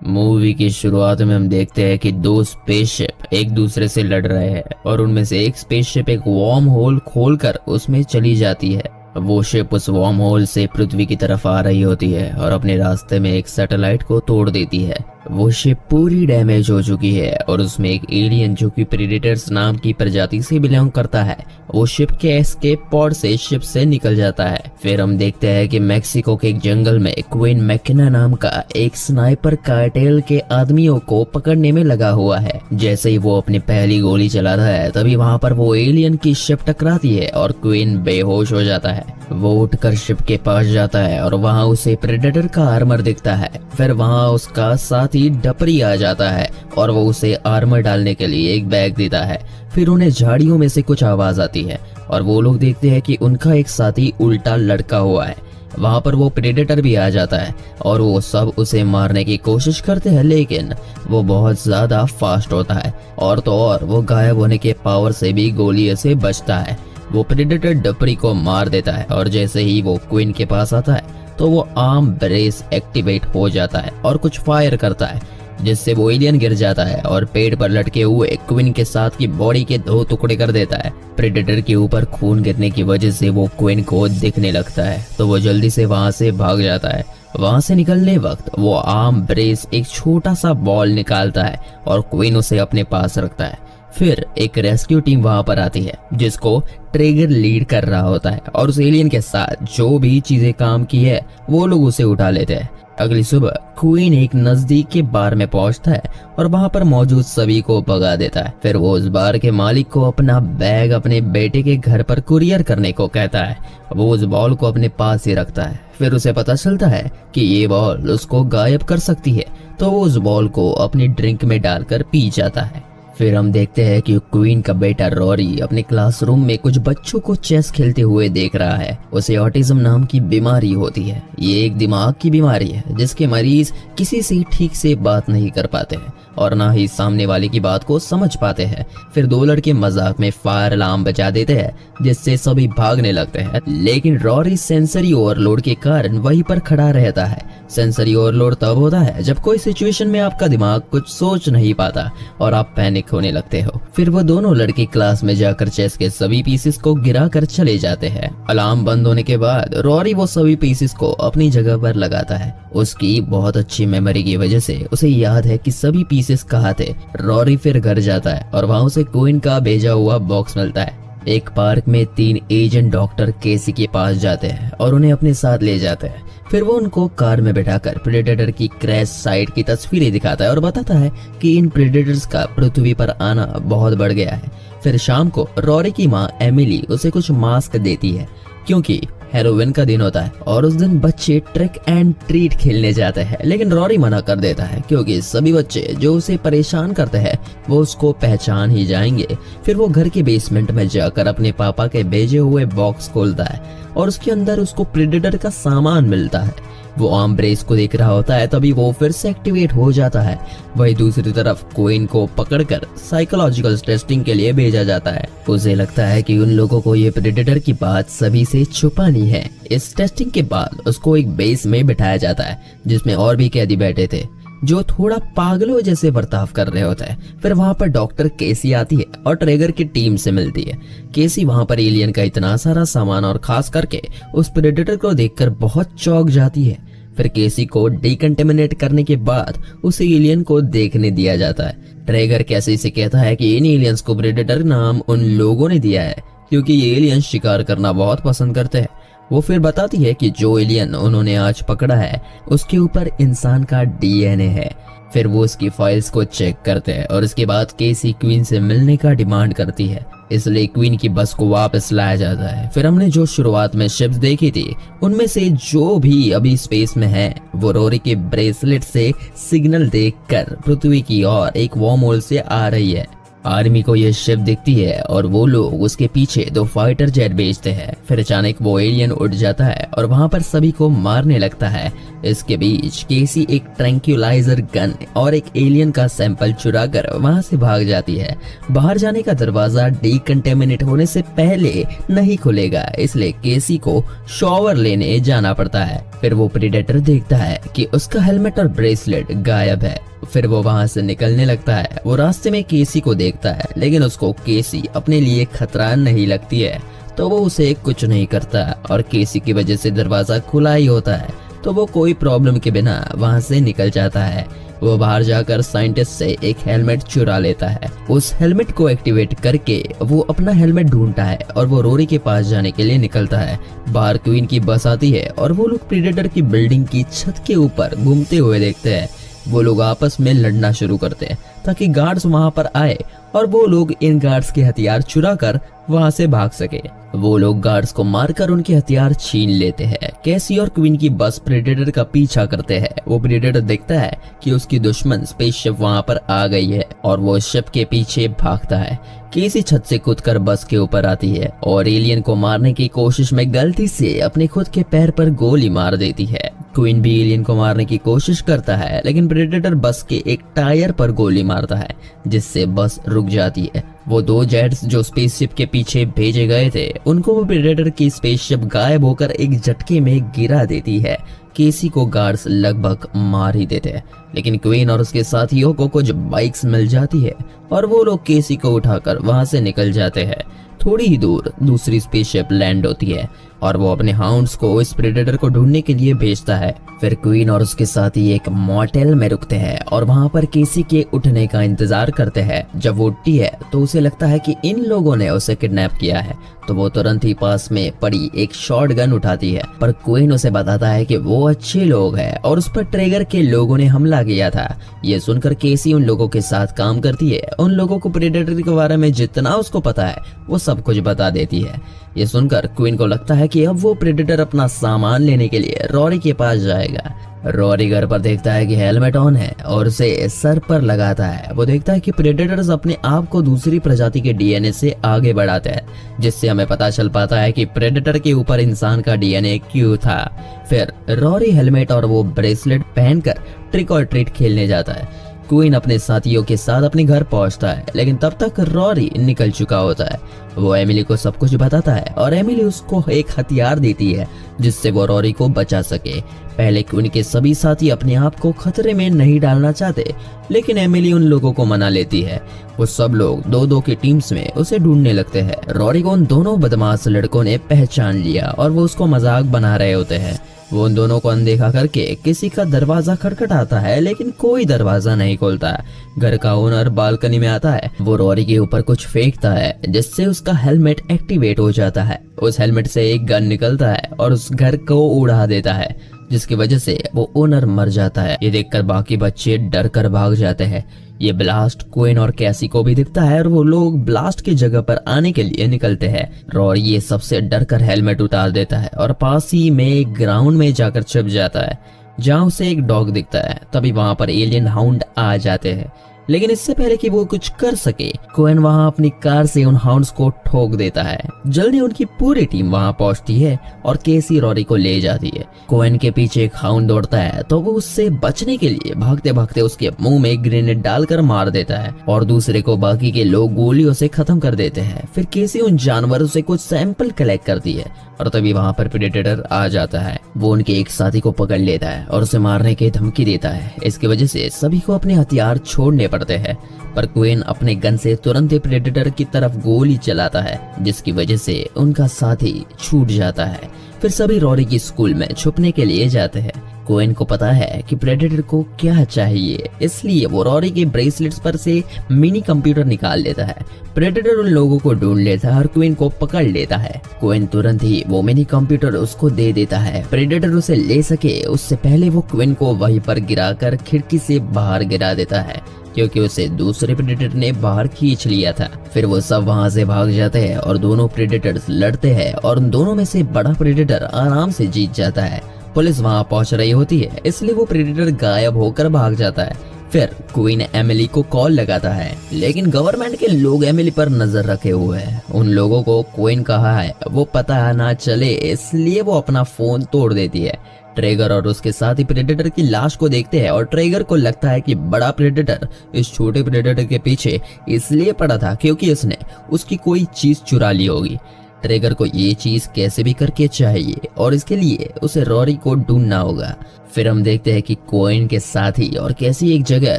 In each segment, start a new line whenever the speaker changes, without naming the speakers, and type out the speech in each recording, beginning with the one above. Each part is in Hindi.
मूवी की शुरुआत में हम देखते हैं कि दो स्पेसशिप एक दूसरे से लड़ रहे हैं और उनमें से एक स्पेसशिप एक वार्म होल खोलकर उसमें चली जाती है। वो शिप उस वार्म होल से पृथ्वी की तरफ आ रही होती है और अपने रास्ते में एक सैटेलाइट को तोड़ देती है। वो शिप पूरी डैमेज हो चुकी है और उसमें एक एलियन जो कि प्रेडेटर्स नाम की प्रजाति से बिलोंग करता है, वो शिप के एस्केप पॉड से शिप से निकल जाता है। फिर हम देखते हैं कि मेक्सिको के एक जंगल में क्वीन मैकेना नाम का एक स्नाइपर कार्टेल के आदमियों को पकड़ने में लगा हुआ है। जैसे ही वो अपनी पहली गोली चलाता है तभी वहाँ पर वो एलियन की शिप टकराती है और क्वीन बेहोश हो जाता है। वो उठकर शिप के पास जाता है और वहाँ उसे प्रेडेटर का आर्मर दिखता है। फिर वहाँ उसका साथी डपरी आ जाता है और वो उसे आर्मर डालने के लिए एक बैग देता है। फिर उन्हें झाड़ियों में से कुछ आवाज आती है और वो लोग देखते हैं कि उनका एक साथी उल्टा लटका हुआ है। वहां पर वो प्रेडेटर भी आ जाता है और वो सब उसे मारने की कोशिश करते हैं, लेकिन वो बहुत ज्यादा फास्ट होता है और तो और वो गायब होने के पावर से भी गोली से बचता है। वो प्रेडेटर डपरी को मार देता है और जैसे ही वो क्वीन के पास आता है तो वो आर्म ब्रेस एक्टिवेट हो जाता है और कुछ फायर करता है, जिससे वो एलियन गिर जाता है और पेड़ पर लटके हुए क्वीन के साथ की बॉडी के 2 टुकड़े कर देता है। प्रेडेटर के ऊपर खून गिरने की वजह से वो क्वीन को दिखने लगता है तो वो जल्दी से वहां से भाग जाता है। वहां से निकलने वक्त वो आर्म ब्रेस एक छोटा सा बॉल निकालता है और क्वीन उसे अपने पास रखता है। फिर एक रेस्क्यू टीम वहां पर आती है जिसको ट्रेगर लीड कर रहा होता है और उस एलियन के साथ जो भी चीजें काम की है वो लोग उसे उठा लेते हैं। अगली सुबह क्वीन एक नजदीक के बार में पहुंचता है और वहां पर मौजूद सभी को भगा देता है। फिर वो उस बार के मालिक को अपना बैग अपने बेटे के घर पर कुरियर करने को कहता है। वो उस बॉल को अपने पास ही रखता है। फिर उसे पता चलता है कि ये बॉल उसको गायब कर सकती है तो वो उस बॉल को अपनी ड्रिंक में डालकर पी जाता है। फिर हम देखते हैं कि क्वीन का बेटा रॉरी अपने क्लासरूम में कुछ बच्चों को चेस खेलते हुए देख रहा है। उसे ऑटिज्म नाम की बीमारी होती है। ये एक दिमाग की बीमारी है जिसके मरीज किसी से ठीक से बात नहीं कर पाते हैं और ना ही सामने वाले की बात को समझ पाते हैं। फिर 2 लड़के मजाक में फायर अलार्म बजा देते हैं जिससे सभी भागने लगते हैं, लेकिन रॉरी सेंसरी ओवरलोड के कारण वहीं पर खड़ा रहता है। सेंसरी ओवरलोड तब होता है जब कोई सिचुएशन में आपका दिमाग कुछ सोच नहीं पाता और आप पैनिक होने लगते हो। फिर वो दोनों लड़के क्लास में जाकर चेस के सभी पीसेस को गिरा कर चले जाते हैं। अलार्म बंद होने के बाद रॉरी वो सभी पीसेस को अपनी जगह पर लगाता है। उसकी बहुत अच्छी मेमोरी की वजह से उसे याद है कि सभी पीसेस कहाँ थे। रॉरी फिर घर जाता है और वहाँ उसे क्वीन का भेजा हुआ बॉक्स मिलता है। एक पार्क में 3 एजेंट डॉक्टर केसी के पास जाते हैं और उन्हें अपने साथ ले जाते हैं। फिर वो उनको कार में बैठाकर प्रेडेटर की क्रैश साइट की तस्वीरें दिखाता है और बताता है कि इन प्रेडेटर्स का पृथ्वी पर आना बहुत बढ़ गया है। फिर शाम को रॉरी की माँ एमिली उसे कुछ मास्क देती है क्योंकि हेरोविन का दिन होता है और उस दिन बच्चे ट्रिक एंड ट्रीट खेलने जाते हैं, लेकिन रॉरी मना कर देता है क्योंकि सभी बच्चे जो उसे परेशान करते हैं वो उसको पहचान ही जाएंगे। फिर वो घर के बेसमेंट में जाकर अपने पापा के भेजे हुए बॉक्स खोलता है और उसके अंदर उसको प्रेडेटर का सामान मिलता है। वो आर्म ब्रेस को देख रहा होता है तभी वो फिर से एक्टिवेट हो जाता है। वही दूसरी तरफ क्वीन को पकड़कर साइकोलॉजिकल टेस्टिंग के लिए भेजा जाता है। उसे लगता है कि उन लोगों को ये प्रेडेटर की बात सभी से छुपानी है। इस टेस्टिंग के बाद उसको एक बेस में बिठाया जाता है जिसमें और भी कैदी बैठे थे जो थोड़ा पागलों जैसे बर्ताव कर रहे होते हैं। फिर वहां पर डॉक्टर केसी आती है और ट्रेगर की टीम से मिलती है। केसी वहां पर एलियन का इतना सारा सामान और खास करके उस प्रेडेटर को देखकर बहुत चौंक जाती है। फिर केसी को डिकंटेमिनेट करने के बाद उसे एलियन को देखने दिया जाता है। ट्रेगर केसी से कहता है कि इन एलियंस को प्रेडेटर नाम उन लोगों ने दिया है क्योंकि ये एलियन शिकार करना बहुत पसंद करते हैं। वो फिर बताती है कि जो एलियन उन्होंने आज पकड़ा है उसके ऊपर इंसान का डीएनए है। फिर वो उसकी फाइल्स को चेक करते हैं और उसके बाद केसी क्वीन से मिलने का डिमांड करती है, इसलिए क्वीन की बस को वापस लाया जाता है। फिर हमने जो शुरुआत में शिप्स देखी थी उनमें से जो भी अभी स्पेस में है वो रोरी के ब्रेसलेट से सिग्नल देखकर पृथ्वी की ओर एक वार्म होल से आ रही है। आर्मी को ये शिप दिखती है और वो लोग उसके पीछे 2 फाइटर जेट भेजते हैं। फिर अचानक वो एलियन उड़ जाता है और वहां पर सभी को मारने लगता है। इसके बीच केसी एक ट्रैंक्यूलाइजर गन और एक एलियन का सैंपल चुराकर वहां से भाग जाती है। बाहर जाने का दरवाजा डीकंटेमिनेट होने से पहले नहीं खुलेगा, इसलिए केसी को शॉवर लेने जाना पड़ता है। फिर वो प्रेडेटर देखता है कि उसका हेलमेट और ब्रेसलेट गायब है। फिर वो वहां से निकलने लगता है। वो रास्ते में केसी को देखता है, लेकिन उसको केसी अपने लिए खतरा नहीं लगती है, तो वो उसे कुछ नहीं करता और केसी की वजह से दरवाजा खुला ही होता है, तो वो कोई प्रॉब्लम के बिना वहां से निकल जाता है। वो बाहर जाकर साइंटिस्ट से एक हेलमेट चुरा लेता है। उस हेलमेट को एक्टिवेट करके वो अपना हेलमेट ढूंढता है और वो रोरी के पास जाने के लिए निकलता है। बाहर क्वीन की बस आती है और वो लोग प्रेडेटर की बिल्डिंग की छत के ऊपर घूमते हुए देखते हैं। वो लोग आपस में लड़ना शुरू करते हैं ताकि गार्ड्स वहां पर आए और वो लोग इन गार्ड्स के हथियार चुरा कर वहां से भाग सके। वो लोग गार्ड्स को मारकर उनके हथियार छीन लेते हैं। कैसी और क्वीन की बस प्रेडेटर का पीछा करते हैं। वो प्रेडेटर देखता है कि उसकी दुश्मन स्पेसशिप वहां पर आ गई है और वो शिप के पीछे भागता है। केसी छत से कूदकर बस के ऊपर आती है और एलियन को मारने की कोशिश में गलती से अपने खुद के पैर पर गोली मार देती है। क्वीन भी एलियन को मारने की कोशिश करता है, लेकिन प्रेडेटर बस के एक टायर पर गोली मारता है, जिससे बस रुक जाती है। वो 2 जेट्स जो स्पेसशिप के पीछे भेजे गए थे, उनको वो प्रेडेटर की स्पेसशिप गायब होकर एक झटके में गिरा देती है। केसी को गार्ड्स लगभग मार ही देते हैं, लेकिन क्वीन और उसके साथियों को कुछ बाइक्स मिल जाती है और वो लोग केसी को उठाकर वहां से निकल जाते हैं। थोड़ी ही दूर दूसरी स्पेसशिप लैंड होती है और वो अपने हाउंड्स को इस प्रेडेटर को ढूंढने के लिए भेजता है। फिर क्वीन और उसके साथी एक मोटेल में रुकते हैं और वहां पर केसी के उठने का इंतजार करते हैं। जब वो उठती है तो उसे लगता है कि इन लोगों ने उसे किडनैप किया है, तो वो तुरंत ही पास में पड़ी एक शॉटगन उठाती है। पर क्वीन उसे बताता है कि वो अच्छे लोग हैं और उस पर ट्रेगर के लोगों ने हमला किया था। ये सुनकर केसी उन लोगों के साथ काम करती है। उन लोगों को प्रेडेटर के बारे में जितना उसको पता है वो सब कुछ बता देती है। ये सुनकर क्वीन को लगता है कि अब वो प्रेडेटर अपना सामान लेने के लिए रोरी के पास जाएगा। रोरी घर पर देखता है कि हेलमेट ऑन है और उसे सर पर लगाता है। वो देखता है कि प्रेडेटर्स अपने आप को दूसरी प्रजाति के डीएनए से आगे बढ़ाते हैं, जिससे हमें पता चल पाता है कि प्रेडेटर के ऊपर इंसान का डीएनए क्यों था। फिर रोरी हेलमेट और वो ब्रेसलेट पहनकर ट्रिक और ट्रीट खेलने जाता है। क्वीन अपने साथियों के साथ अपने घर पहुंचता है, लेकिन तब तक रोरी निकल चुका होता है। वो एमिली को सब कुछ बताता है और एमिली उसको एक हथियार देती है जिससे वो रोरी को बचा सके। पहले क्वीन के सभी साथी अपने आप को खतरे में नहीं डालना चाहते, लेकिन एमिली उन लोगों को मना लेती है। वो सब लोग 2-2 की टीम्स में उसे ढूंढने लगते हैं। रोरी को उन दोनों बदमाश लड़कों ने पहचान लिया और वो उसको मजाक बना रहे होते हैं। वो उन दोनों को अनदेखा करके किसी का दरवाजा खटखटाता है, लेकिन कोई दरवाजा नहीं खोलता। घर का ओनर बालकनी में आता है। वो रोरी के ऊपर कुछ फेंकता है जिससे उसका हेलमेट एक्टिवेट हो जाता है। उस हेलमेट से एक गन निकलता है और उस घर को उड़ा देता है, जिसकी वजह से वो ओनर मर जाता है। ये देखकर बाकी बच्चे डर कर भाग जाते हैं। ये ब्लास्ट क्वीन और कैसी को भी दिखता है और वो लोग ब्लास्ट की जगह पर आने के लिए निकलते हैं। रोरी ये सबसे डर कर हेलमेट उतार देता है और पास ही में एक ग्राउंड में जाकर छिप जाता है, जहाँ उसे एक डॉग दिखता है। तभी वहां पर एलियन हाउंड आ जाते हैं, लेकिन इससे पहले कि वो कुछ कर सके, कोएन वहां अपनी कार से उन हाउंड्स को ठोक देता है। जल्दी उनकी पूरी टीम वहां पहुंचती है और केसी रोरी को ले जाती है। कोएन के पीछे एक हाउंड दौड़ता है, तो वो उससे बचने के लिए भागते भागते उसके मुंह में ग्रेनेड डालकर मार देता है और दूसरे को बाकी के लोग गोलियों से खत्म कर देते हैं। फिर केसी उन जानवरों से कुछ सैंपल कलेक्ट करती है और तभी वहां पर प्रेडेटर आ जाता है। वो उनके एक साथी को पकड़ लेता है और उसे मारने की धमकी देता है। इसकी वजह से सभी को अपने हथियार छोड़ने पड़ते हैं, पर क्वीन अपने गन से तुरंत ही प्रेडेटर की तरफ गोली चलाता है, जिसकी वजह से उनका साथी छूट जाता है। फिर सभी रोरी की स्कूल में छुपने के लिए जाते हैं। कोएन को पता है कि प्रेडेटर को क्या चाहिए, इसलिए वो रोरी के ब्रेसलेट्स पर से मिनी कंप्यूटर निकाल लेता है। प्रेडेटर उन लोगों को ढूंढ लेता है और क्वीन को पकड़ लेता है। कोएन तुरंत ही वो मिनी कंप्यूटर उसको दे देता है। प्रेडेटर उसे ले सके उससे पहले वो क्वीन को वहीं पर गिराकर खिड़की से बाहर गिरा देता है, क्योंकि उसे दूसरे प्रेडेटर ने बाहर खींच लिया था। फिर वो सब वहां से भाग जाते हैं और दोनों प्रेडेटर्स लड़ते हैं और उन दोनों में से बड़ा प्रेडेटर आराम से जीत जाता है। पुलिस वहां पहुंच रही होती है, इसलिए वो प्रेडेटर गायब होकर भाग जाता है। फिर क्वीन एमिली को कॉल लगाता है, लेकिन गवर्नमेंट के लोग एमिली पर नजर रखे हुए हैं। उन लोगों को क्वीन कहा है वो पता ना चले, इसलिए वो अपना फोन तोड़ देती है। ट्रेगर और उसके साथी प्रेडेटर की लाश को देखते हैं और ट्रेगर को लगता है कि बड़ा प्रेडेटर इस छोटे प्रेडेटर के पीछे इसलिए पड़ा था क्योंकि उसने उसकी कोई चीज चुरा ली होगी। ट्रेगर को ये चीज कैसे भी करके चाहिए और इसके लिए उसे रॉरी को ढूंढना होगा। फिर हम देखते हैं कि कोइन के साथी और कैसी एक जगह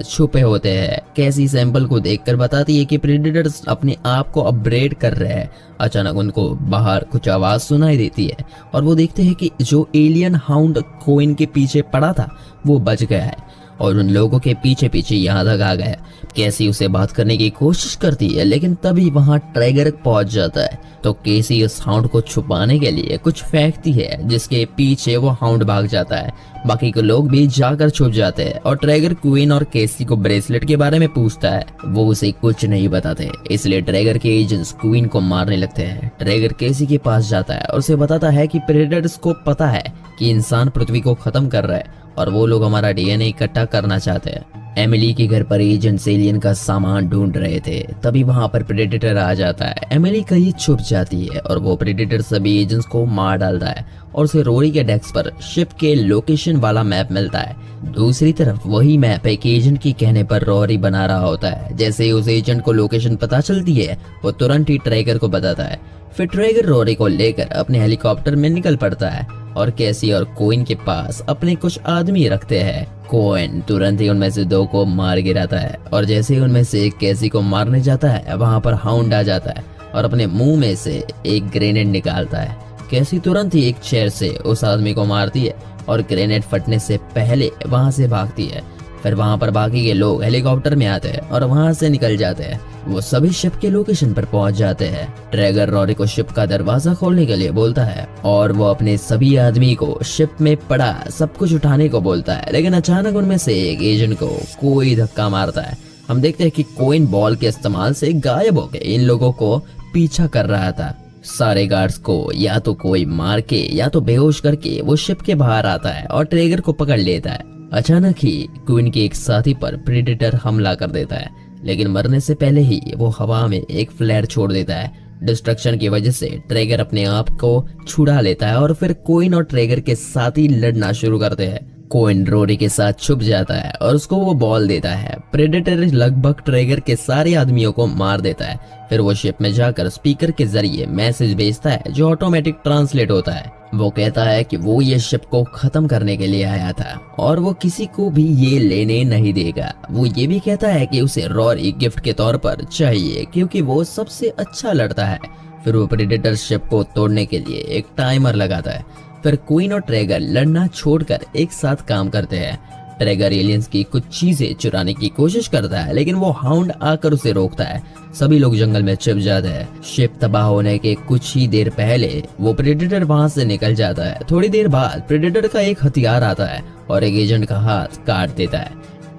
छुपे होते हैं। कैसी सैंपल को देखकर बताती है कि प्रेडेटर्स अपने आप को अपग्रेड कर रहे हैं। अचानक उनको बाहर कुछ आवाज सुनाई देती है और वो देखते हैं कि जो एलियन हाउंड कोइन के पीछे पड़ा था वो बच गया है और उन लोगों के पीछे पीछे यहाँ तक आ गया। केसी उसे बात करने की कोशिश करती है, लेकिन तभी वहां ट्रेगर पहुंच जाता है। तो केसी उस हाउंड को छुपाने के लिए कुछ फेंकती है, जिसके पीछे वो हाउंड भाग जाता है। बाकी के लोग भी जाकर छुप जाते हैं और ट्रेगर क्वीन और केसी को ब्रेसलेट के बारे में पूछता है। वो उसे कुछ नहीं बताते, इसलिए ट्रेगर के एजेंट्स क्वीन को मारने लगते हैं। ट्रेगर केसी के पास जाता है और उसे बताता है कि प्रेडेटर्स को पता है कि इंसान पृथ्वी को खत्म कर रहा है और वो लोग हमारा डीएनए इकट्ठा करना चाहते हैं। एमिली के घर पर एजेंट्स एलियन का सामान ढूंढ रहे थे, तभी वहां पर प्रेडेटर आ जाता है। एमिली कहीं छुप जाती है और वो प्रेडेटर सभी एजेंट्स को मार डालता है और उसे रोरी के डेस्क पर शिप के लोकेशन वाला मैप मिलता है। दूसरी तरफ वही मैप एक एजेंट के कहने पर रोरी बना रहा होता है। जैसे ही उस एजेंट को लोकेशन पता चलती है वो तुरंत ही ट्रेगर को बताता है। फिर ट्रेगर रोरी को लेकर अपने हेलीकॉप्टर में निकल पड़ता है और कैसी और कोइन के पास अपने कुछ आदमी रखते हैं। कोइन तुरंत ही उनमें से दो को मार गिराता है और जैसे ही उनमें से एक कैसी को मारने जाता है वहां पर हाउंड आ जाता है और अपने मुंह में से एक ग्रेनेड निकालता है। कैसी तुरंत ही एक चेयर से उस आदमी को मारती है और ग्रेनेड फटने से पहले वहां से भागती है। फिर वहां पर बाकी के लोग हेलीकॉप्टर में आते हैं और वहां से निकल जाते हैं। वो सभी शिप के लोकेशन पर पहुंच जाते हैं। ट्रेगर रॉरी को शिप का दरवाजा खोलने के लिए बोलता है और वो अपने सभी आदमी को शिप में पड़ा सब कुछ उठाने को बोलता है, लेकिन अचानक उनमें से एक एजेंट को कोई धक्का मारता है। हम देखते हैं कि कोइन बॉल के इस्तेमाल से गायब होकर इन लोगों को पीछा कर रहा था। सारे गार्ड्स को या तो कोई मार के या तो बेहोश करके वो शिप के बाहर आता है और ट्रेगर को पकड़ लेता है। अचानक ही क्वीन के एक साथी पर प्रेडेटर हमला कर देता है, लेकिन मरने से पहले ही वो हवा में एक फ्लेयर छोड़ देता है। डिस्ट्रक्शन की वजह से ट्रेगर अपने आप को छुड़ा लेता है और फिर कोइन और ट्रेगर के साथ ही लड़ना शुरू करते हैं। कोइन रोरी के साथ छुप जाता है और उसको वो बॉल देता है। प्रेडेटर लगभग ट्रेगर के सारे आदमियों को मार देता है। फिर वो शिप में जाकर स्पीकर के जरिए मैसेज भेजता है जो ऑटोमेटिक ट्रांसलेट होता है। वो कहता है कि वो ये शिप को खत्म करने के लिए आया था और वो किसी को भी ये लेने नहीं देगा। वो ये भी कहता है कि उसे रॉरी गिफ्ट के तौर पर चाहिए क्योंकि वो सबसे अच्छा लड़ता है। फिर वो प्रेडेटर शिप को तोड़ने के लिए एक टाइमर लगाता है। फिर क्वीन और ट्रेगर लड़ना छोड़कर एक साथ काम करते हैं। ट्रेगर एलियंस की कुछ चीजें चुराने की कोशिश करता है, लेकिन वो हाउंड आकर उसे रोकता है। सभी लोग जंगल में छिप जाते हैं। शिप तबाह होने के कुछ ही देर पहले वो प्रेडेटर वहां से निकल जाता है। थोड़ी देर बाद प्रेडेटर का एक हथियार आता है और एक एजेंट का हाथ काट देता है।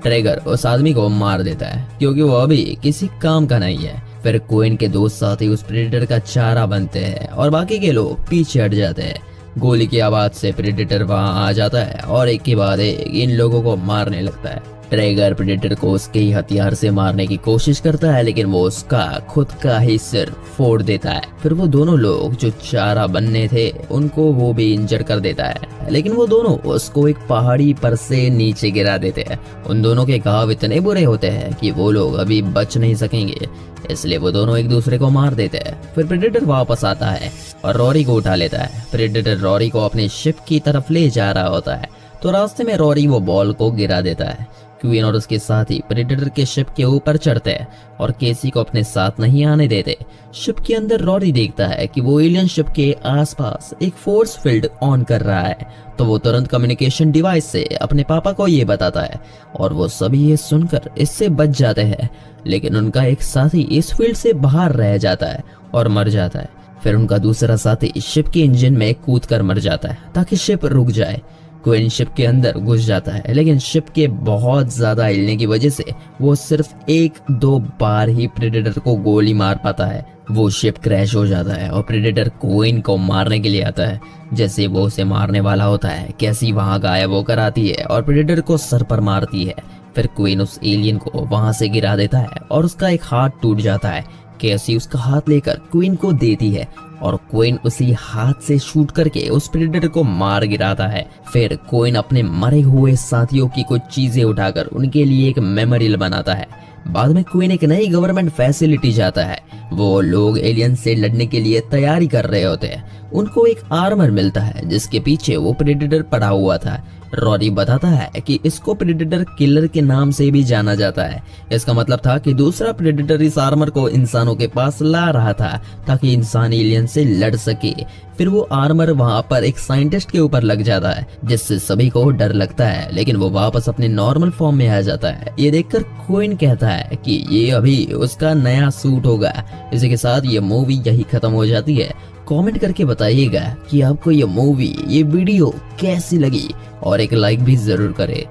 ट्रेगर उस आदमी को मार देता है क्योंकि वो अभी किसी काम का नहीं है। फिर क्वीन के दोस्त साथी उस प्रेडेटर का चारा बनते हैं और बाकी के लोग पीछे हट जाते हैं। गोली की आवाज से प्रेडेटर वहां आ जाता है और एक के बाद एक इन लोगों को मारने लगता है। ट्रेगर प्रेडेटर को उसके ही हथियार से मारने की कोशिश करता है, लेकिन वो उसका खुद का ही सिर फोड़ देता है। फिर वो दोनों लोग जो चारा बनने थे उनको वो भी इंजर कर देता है, लेकिन वो दोनों उसको एक पहाड़ी पर से नीचे गिरा देते हैं। उन दोनों के घाव इतने बुरे होते हैं कि वो लोग अभी बच नहीं सकेंगे, इसलिए वो दोनों एक दूसरे को मार देते हैं। फिर प्रेडेटर वापस आता है और रॉरी को उठा लेता है। प्रेडेटर रॉरी को अपने शिप की तरफ ले जा रहा होता है, तो रास्ते में रॉरी वो बॉल को गिरा देता है। क्वीन और उसके साथी प्रेडेटर के शिप के ऊपर चढ़ते हैं और केसी को अपने साथ नहीं आने देते। शिप के अंदर रॉरी देखता है कि वो एलियन शिप के आसपास एक फोर्स फील्ड ऑन कर रहा है, तो वो तुरंत कम्युनिकेशन डिवाइस से अपने पापा को ये बताता है और वो सभी ये सुनकर इससे बच जाते हैं, लेकिन उनका एक साथी इस फील्ड से बाहर रह जाता है और मर जाता है। फिर उनका दूसरा साथी शिप के इंजन में कूद कर मर जाता है ताकि शिप रुक जाए। क्वीन शिप के अंदर घुस जाता है, लेकिन शिप के बहुत ज्यादा हिलने की वजह से वो सिर्फ 1-2 बार ही प्रेडेटर को गोली मार पाता है। वो शिप क्रैश हो जाता है और प्रेडेटर क्वीन को मारने के लिए आता है। जैसे वो उसे मारने वाला होता है, कैसी वहां गायब होकर आती है और प्रेडेटर को सर पर मारती है। फिर क्वीन उस एलियन को वहां से गिरा देता है और उसका एक हाथ टूट जाता है। कैसी उसका हाथ लेकर क्वीन को देती है और क्वीन उसी हाथ से शूट करके उस प्रेडेटर को मार गिराता है। फिर क्वीन अपने मरे हुए साथियों की कुछ चीजें उठाकर उनके लिए एक मेमोरियल बनाता है। बाद में क्वीन एक नई गवर्नमेंट फैसिलिटी जाता है। वो लोग एलियन से लड़ने के लिए तैयारी कर रहे होते हैं। उनको एक आर्मर मिलता है जिसके पीछे वो प्रेडेटर पड़ा हुआ था। रॉरी बताता है कि इसको प्रेडेटर किलर के नाम से भी जाना जाता है। इसका मतलब था कि दूसरा प्रेडेटर इस आर्मर को इंसानों के पास ला रहा था ताकि इंसान एलियन से लड़ सके। फिर वो आर्मर वहां पर एक साइंटिस्ट के ऊपर लग जाता है जिससे सभी को डर लगता है, लेकिन वो वापस अपने नॉर्मल फॉर्म में आ जाता है। ये देखकर क्वीन कहता है कि ये अभी उसका नया सूट होगा। इसी के साथ ये मूवी यही खत्म हो जाती है। कमेंट करके बताइएगा कि आपको ये मूवी, ये वीडियो कैसी लगी और एक लाइक भी जरूर करें।